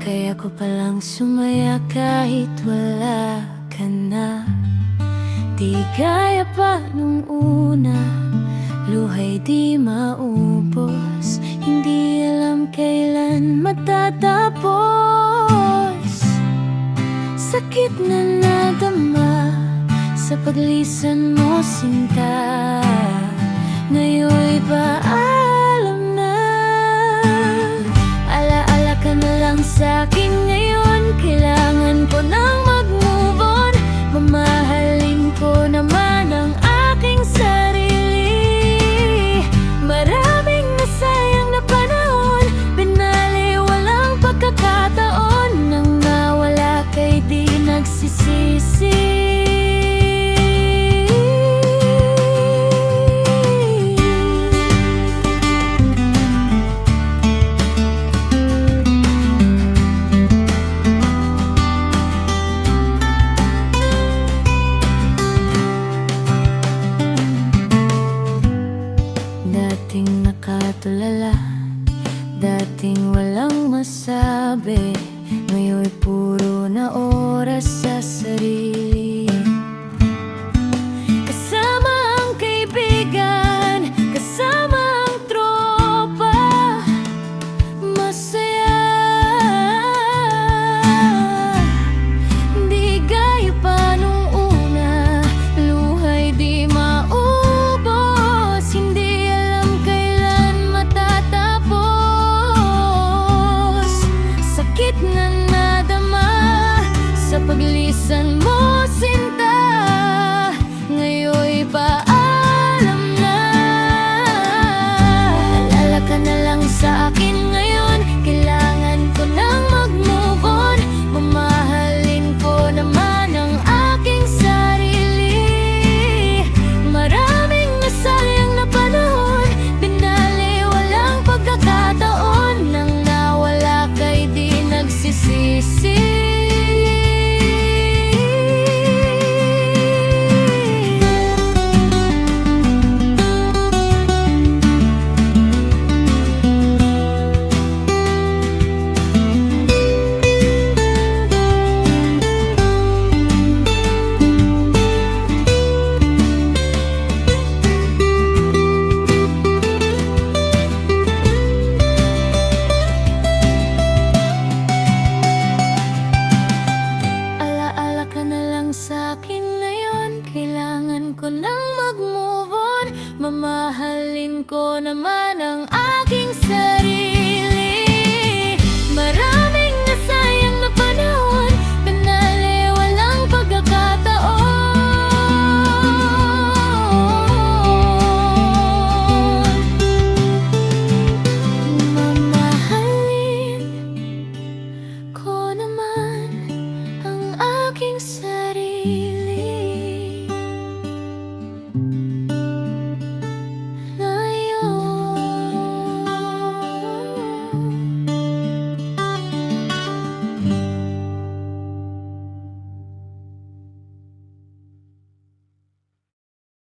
Kaya ko palang sumaya kahit wala ka na. Di gaya pa nung una, luhay di maubos, hindi alam kailan matatapos. Sakit na nadama sa paglisan mo, sinta. Ngayon'y paalam na. Alaala ka na lang sa'kin ngayon. Kailangan ko nang mag-move on. Mamahalin ko naman ang aking sarili. Maraming nasayang na panahon, binali walang pagkakataon. Nang nawala kay di nagsisisi. Dating nakatulala, dating walang masabi, ngayon'y puro na oras sa sarili.